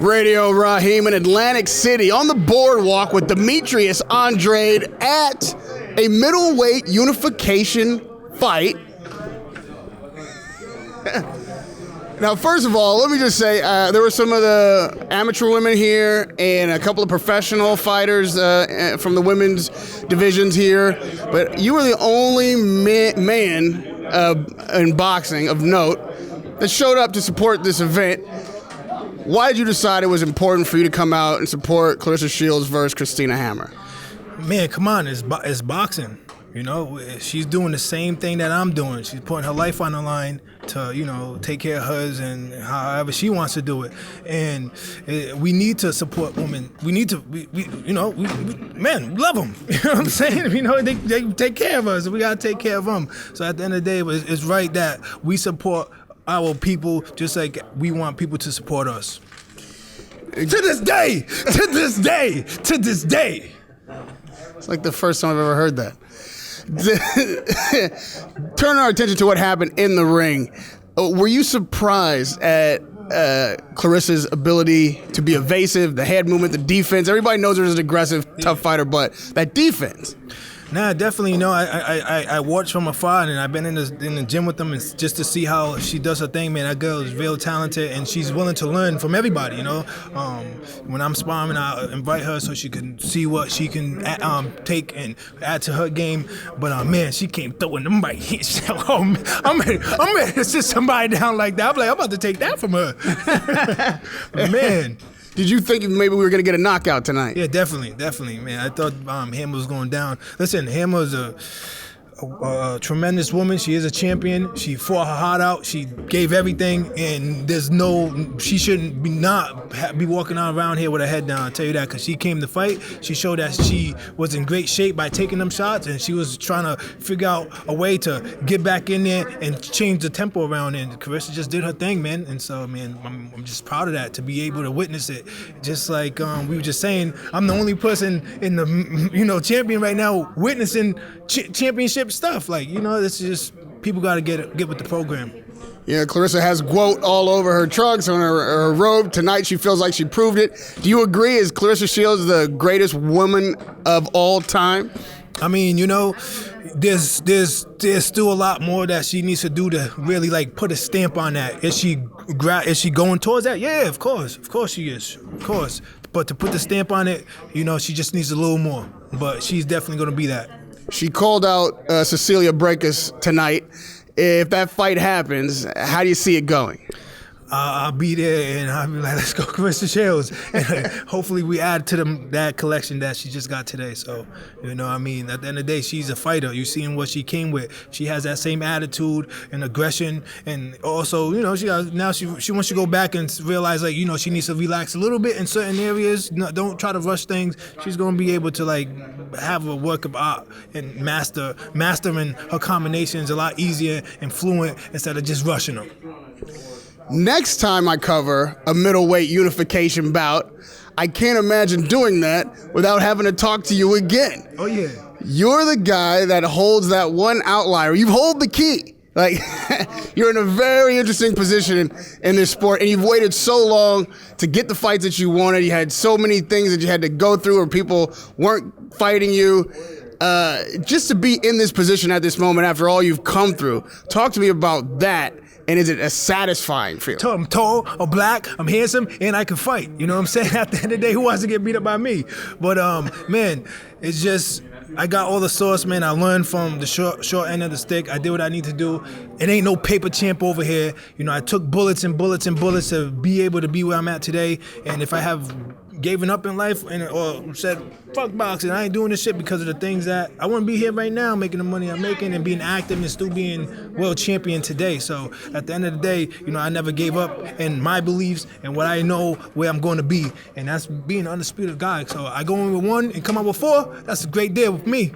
Radio Rahim in Atlantic City on the boardwalk with Demetrius Andrade at a middleweight unification fight. Now, first of all, let me just say there were some of the amateur women here and a couple of professional fighters from the women's divisions here, but you were the only man in boxing of note that showed up to support this event. Why did you decide it was important for you to come out and support Claressa Shields versus Christina Hammer? Man, come on, it's boxing. You know, she's doing the same thing that I'm doing. She's putting her life on the line to, you know, take care of hers and however she wants to do it. And we need to support women. We need to, man, love them. You know what I'm saying? You know, they take care of us. We got to take care of them. So at the end of the day, it's right that we support our people just like we want people to support us. To this day, to this day, to this day. It's like the first time I've ever heard that. Turn our attention to what happened in the ring. Were you surprised at Claressa's ability to be evasive, the head movement, the defense? Everybody knows her as an aggressive, tough fighter, but that defense. Nah, definitely. You know, I watch from afar, and I've been in the gym with them, and just to see how she does her thing. Man, that girl is real talented, and she's willing to learn from everybody. You know, when I'm sparring, I invite her so she can see what she can take and add to her game. But man, she came throwing them right here. She said, "Oh, man, I'm ready to sit somebody down like that." I'm like, I'm about to take that from her. Man. Did you think maybe we were going to get a knockout tonight? Yeah, definitely, man. I thought Hammer was going down. Listen, Hammer is a tremendous woman. She is a champion. She fought her heart out. She gave everything, and she shouldn't be walking around here with her head down. I'll tell you that, because she came to fight. She showed that she was in great shape by taking them shots, and she was trying to figure out a way to get back in there and change the tempo around. And Claressa just did her thing, man. And so, man, I'm just proud of that, to be able to witness it. Just like we were just saying, I'm the only person in the champion right now witnessing championship stuff. Like, it's just, people got to get with the program. Yeah, Claressa has GWOAT all over her trunks, on her robe. Tonight she feels like she proved it. Do you agree? Is Claressa Shields the greatest woman of all time? I mean, there's still a lot more that she needs to do to really like put a stamp on that. Is she going towards that? Yeah, of course she is, of course. But to put the stamp on it, she just needs a little more. But she's definitely going to be that. She called out Cecilia Breakus tonight. If that fight happens, how do you see it going? I'll be there, and I'll be like, let's go, Claressa Shields. And hopefully we add to that collection that she just got today. So, at the end of the day, she's a fighter. You seen what she came with. She has that same attitude and aggression. And also, she wants to go back and realize, like, she needs to relax a little bit in certain areas. Don't try to rush things. She's going to be able to, like, have a work of art and mastering her combinations a lot easier and fluent instead of just rushing them. Next time I cover a middleweight unification bout, I can't imagine doing that without having to talk to you again. Oh, yeah. You're the guy that holds that one outlier. You hold the key. Like, you're in a very interesting position in this sport, and you've waited so long to get the fights that you wanted. You had so many things that you had to go through where people weren't fighting you. Just to be in this position at this moment after all you've come through, talk to me about that. And is it a satisfying feeling? I'm tall, I'm black, I'm handsome, and I can fight. You know what I'm saying? At the end of the day, who wants to get beat up by me? But, man, it's just, I got all the sauce, man. I learned from the short end of the stick. I did what I need to do. It ain't no paper champ over here. I took bullets and bullets and bullets to be able to be where I'm at today. And if I have given up in life or said, fuck boxing, I ain't doing this shit because of the things that I wouldn't be here right now making the money I'm making and being active and still being world champion today. So at the end of the day, I never gave up in my beliefs and what I know where I'm going to be. And that's being an undisputed guy. So I go in with 1 and come out with 4. That's a great deal with me.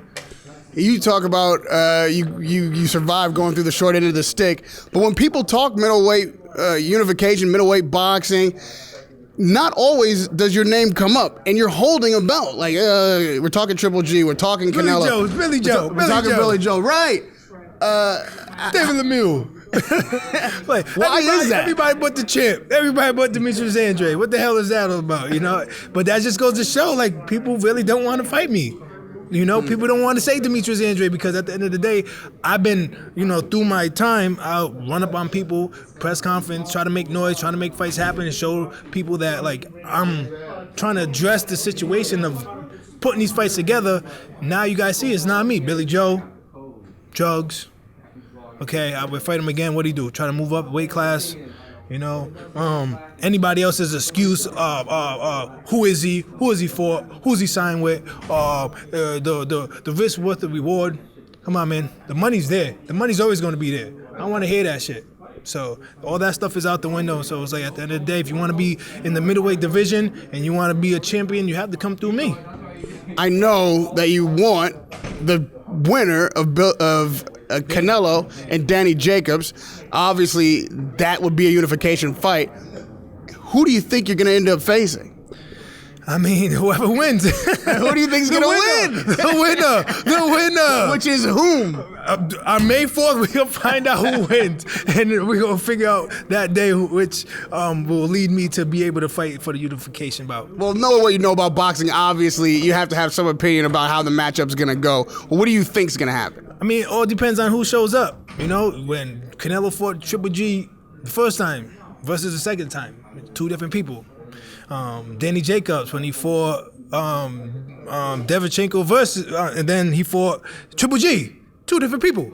You talk about you survived going through the short end of the stick, but when people talk middleweight unification, middleweight boxing, not always does your name come up, and you're holding a belt. Like, we're talking Triple G, we're talking Canelo. Billy Joe. We're talking Billy Joe, right. David Lemieux. Like, why is that? Everybody but the champ. Everybody but Demetrius Andrade. What the hell is that all about? You know? But that just goes to show, like, people really don't want to fight me. You know, people don't want to say Demetrius Andrade because at the end of the day, I've been, you know, through my time, I'll run up on people, press conference, try to make noise, try to make fights happen and show people that, like, I'm trying to address the situation of putting these fights together. Now you guys see it's not me. Billy Joe, drugs. Okay, I would fight him again. What'd he do? Try to move up weight class. You know, anybody else's excuse, who is he? Who is he for? Who's he signed with? The risk worth the reward. Come on, man. The money's there. The money's always going to be there. I don't want to hear that shit. So all that stuff is out the window. So it's like at the end of the day, if you want to be in the middleweight division and you want to be a champion, you have to come through me. I know that you want the winner of Canelo and Danny Jacobs. Obviously, that would be a unification fight. Who do you think you're going to end up facing? I mean, whoever wins. Who do you think's going to win? The winner. Which is whom? On May 4th, we're going to find out who wins. And we're going to figure out that day which will lead me to be able to fight for the unification bout. Well, knowing what you know about boxing, obviously, you have to have some opinion about how the matchup's going to go. Well, what do you think's going to happen? I mean, it all depends on who shows up. You know, when Canelo fought Triple G the first time versus the second time, two different people. Danny Jacobs when he fought Derevchenko versus, and then he fought Triple G, two different people.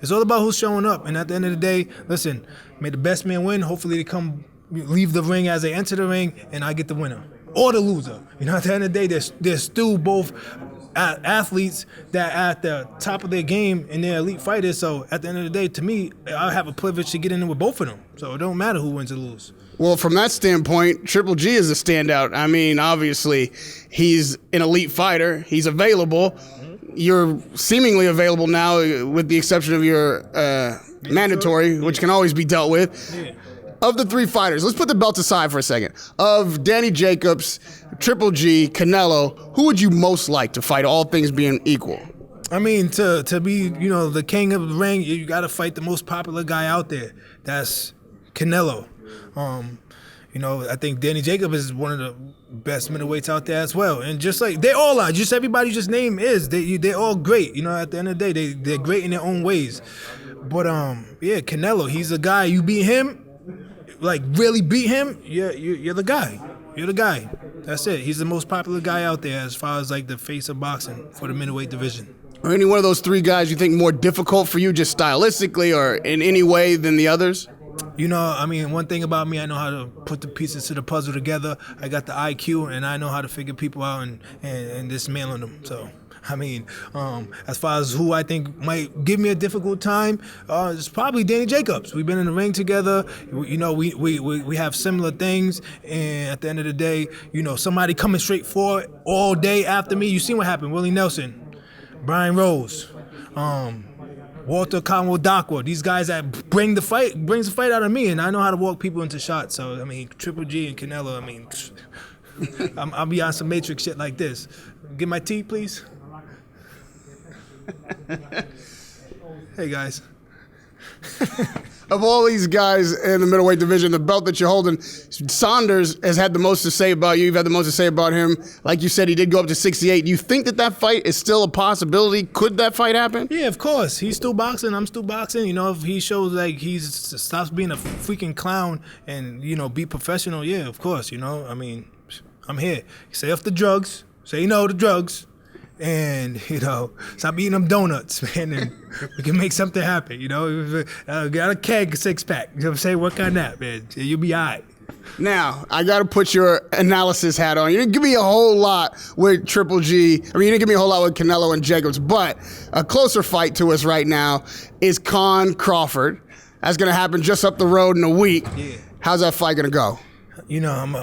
It's all about who's showing up. And at the end of the day, listen, may the best man win. Hopefully they leave the ring as they enter the ring, and I get the winner or the loser. You know, at the end of the day, they're still both athletes that are at the top of their game and they're elite fighters. So at the end of the day, to me, I have a privilege to get in there with both of them. So it don't matter who wins or loses. Well, from that standpoint, Triple G is a standout. I mean, obviously, he's an elite fighter. He's available. You're seemingly available now with the exception of your mandatory, which can always be dealt with. Yeah. Of the three fighters, let's put the belts aside for a second. Of Danny Jacobs, Triple G, Canelo, who would you most like to fight, all things being equal? I mean, to be, you know, the king of the ring, you got to fight the most popular guy out there. That's Canelo. You know, I think Danny Jacobs is one of the best middleweights out there as well. And just like, they all are. Just everybody just name is. They're all great. You know, at the end of the day, they're great in their own ways. But, yeah, Canelo, he's a guy, you beat him, like really beat him, you're the guy. You're the guy. That's it. He's the most popular guy out there as far as like the face of boxing for the middleweight division. Are any one of those three guys you think more difficult for you just stylistically or in any way than the others? You know, I mean, one thing about me, I know how to put the pieces to the puzzle together. I got the IQ, and I know how to figure people out and dismantle them. So, I mean, as far as who I think might give me a difficult time, it's probably Danny Jacobs. We've been in the ring together. You know, we have similar things, and at the end of the day, you know, somebody coming straight forward all day after me. You seen what happened? Willie Nelson, Brian Rose, Walter Kamwadakwa, these guys that brings the fight out of me, and I know how to walk people into shots. So, I mean, Triple G and Canelo, I mean, I'll be on some Matrix shit like this. Get my tea, please. Hey, guys. Of all these guys in the middleweight division, the belt that you're holding, Saunders has had the most to say about you. You've had the most to say about him. Like you said, he did go up to 68. Do you think that fight is still a possibility? Could that fight happen? Yeah, of course. He's still boxing. I'm still boxing. You know, if he shows like he stops being a freaking clown and, you know, be professional, yeah, of course. You know, I mean, I'm here. Say off the drugs. Say no to drugs. And, you know, stop eating them donuts, man, and we can make something happen, you know. Got a keg, 6-pack, you know what I'm saying? Work on that, man. You'll be all right. Now, I got to put your analysis hat on. You didn't give me a whole lot with Triple G. I mean, you didn't give me a whole lot with Canelo and Jacobs, but a closer fight to us right now is Con Crawford. That's going to happen just up the road in a week. Yeah. How's that fight going to go? You know, I'm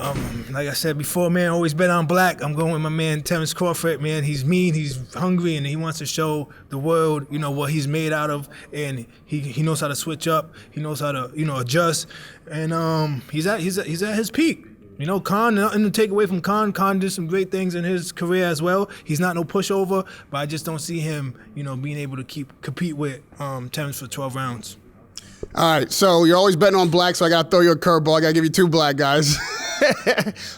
like I said before, man, always bet on black. I'm going with my man, Terence Crawford, man. He's mean, he's hungry, and he wants to show the world, you know, what he's made out of. And he knows how to switch up. He knows how to, you know, adjust. And he's at his peak. You know, Khan, nothing to take away from Khan. Khan did some great things in his career as well. He's not no pushover, but I just don't see him, you know, being able to compete with Terence for 12 rounds. All right, so you're always betting on black, so I got to throw you a curveball. I got to give you 2 black guys.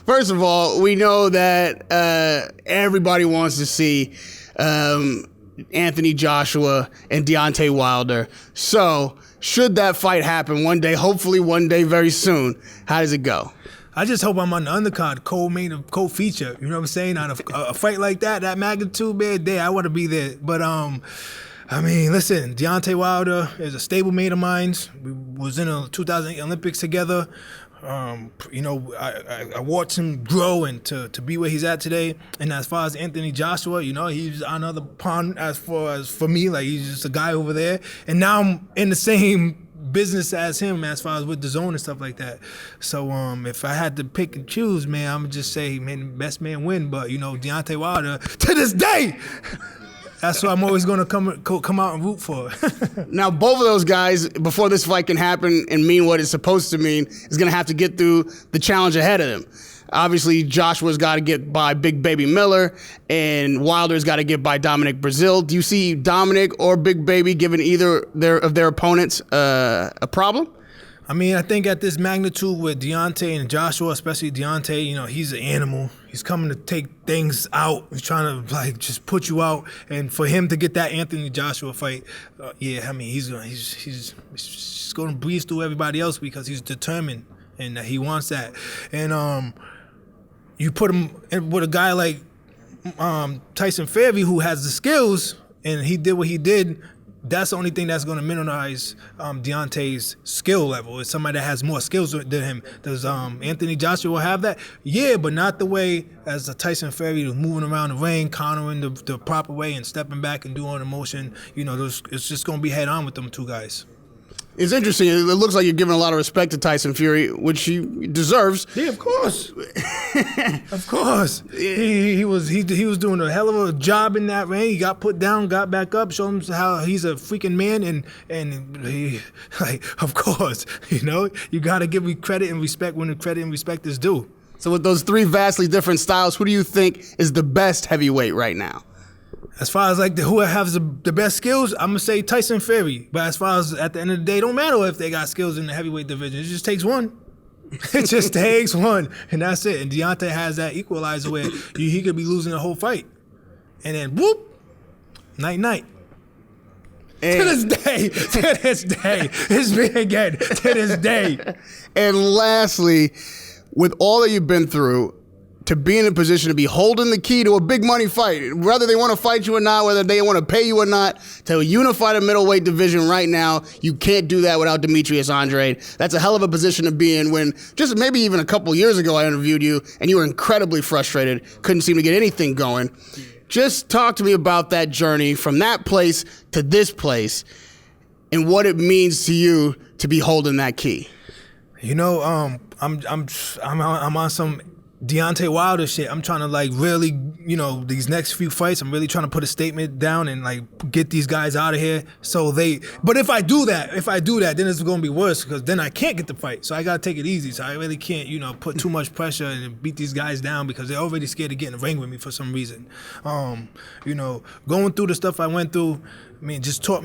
First of all, we know that everybody wants to see Anthony Joshua and Deontay Wilder. So, should that fight happen one day, hopefully one day very soon, how does it go? I just hope I'm on the undercard, co-main, co-feature. You know what I'm saying? On a fight like that magnitude, man, I want to be there. But I mean, listen, Deontay Wilder is a stable mate of mine. We was in the 2008 Olympics together. You know, I watched him grow and to be where he's at today. And as far as Anthony Joshua, you know, he's on another pond as far as for me. Like, he's just a guy over there. And now I'm in the same business as him as far as with the zone and stuff like that. So if I had to pick and choose, man, I'm just say, man, best man win. But, you know, Deontay Wilder, to this day, that's what I'm always going to come out and root for. Now, both of those guys, before this fight can happen and mean what it's supposed to mean, is going to have to get through the challenge ahead of them. Obviously, Joshua's got to get by Big Baby Miller, and Wilder's got to get by Dominic Brazil. Do you see Dominic or Big Baby giving either of their opponents a problem? I mean, I think at this magnitude with Deontay and Joshua, especially Deontay, you know, he's an animal. He's coming to take things out. He's trying to, like, just put you out. And for him to get that Anthony Joshua fight, yeah, I mean, he's just going to breeze through everybody else because he's determined and he wants that. And you put him with a guy like Tyson Fury, who has the skills, and he did what he did. That's the only thing that's going to minimize Deontay's skill level. Is somebody that has more skills than him. Does Anthony Joshua have that? Yeah, but not the way as a Tyson Fury who's moving around the ring, countering the proper way and stepping back and doing the motion. You know, it's just going to be head on with them 2 guys. It's interesting. It looks like you're giving a lot of respect to Tyson Fury, which he deserves. Yeah, of course. Of course. He was doing a hell of a job in that ring. He got put down, got back up, showed him how he's a freaking man, and he, like, of course, you know, you got to give me credit and respect when the credit and respect is due. So with those 3 vastly different styles, who do you think is the best heavyweight right now? As far as like who has the best skills, I'm gonna say Tyson Fury. But as far as at the end of the day, it don't matter if they got skills in the heavyweight division. It just takes one. It just takes one, and that's it. And Deontay has that equalizer where he could be losing the whole fight, and then whoop, night. To this day, it's me again. To this day. And lastly, with all that you've been through, to be in a position to be holding the key to a big money fight, whether they want to fight you or not, whether they want to pay you or not, to unify the middleweight division right now, you can't do that without Demetrius Andrade. That's a hell of a position to be in when just maybe even a couple years ago I interviewed you and you were incredibly frustrated, couldn't seem to get anything going. Just talk to me about that journey from that place to this place and what it means to you to be holding that key. You know, I'm on some Deontay Wilder shit. I'm trying to, like, really, you know, these next few fights, I'm really trying to put a statement down and, like, get these guys out of here. But if I do that, then it's going to be worse because then I can't get the fight. So I got to take it easy. So I really can't, you know, put too much pressure and beat these guys down because they're already scared to get in the ring with me for some reason. You know, going through the stuff I went through, I mean, just taught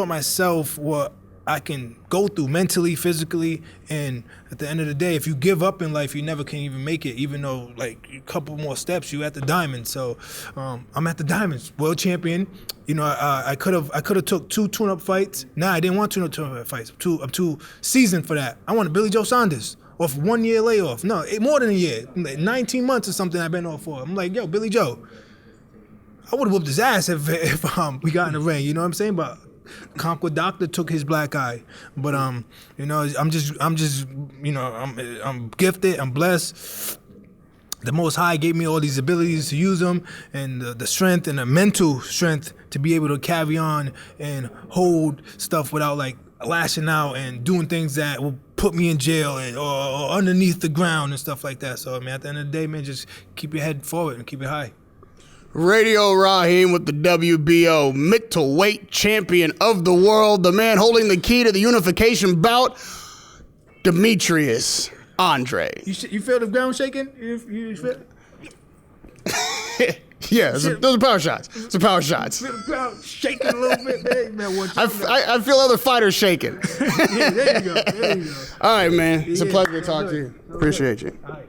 myself what I can go through mentally, physically, and at the end of the day, if you give up in life, you never can even make it, even though, like, a couple more steps, you're at the diamond. So I'm at the diamonds, world champion. You know, I could have took 2 tune-up fights. Nah, I didn't want 2 tune-up fights. I'm too seasoned for that. I wanted Billy Joe Saunders off 1 year layoff. No, more than a year, 19 months or something I've been off for. I'm like, yo, Billy Joe, I would have whooped his ass if we got in the ring. You know what I'm saying? But Conquer Doctor took his black eye, but you know, I'm just, you know, I'm gifted, I'm blessed. The Most High gave me all these abilities to use them, and the strength and the mental strength to be able to carry on and hold stuff without, like, lashing out and doing things that will put me in jail or underneath the ground and stuff like that. So, I mean, at the end of the day, man, just keep your head forward and keep it high. Radio Rahim with the WBO middleweight champion of the world, the man holding the key to the unification bout, Demetrius Andrade. You feel the ground shaking? You feel? Yeah, those are power shots. It's power shots. Shaking a little bit, man. I feel other fighters shaking. Yeah, there you go. All right, man. It's a pleasure to talk to you. Appreciate you. All right.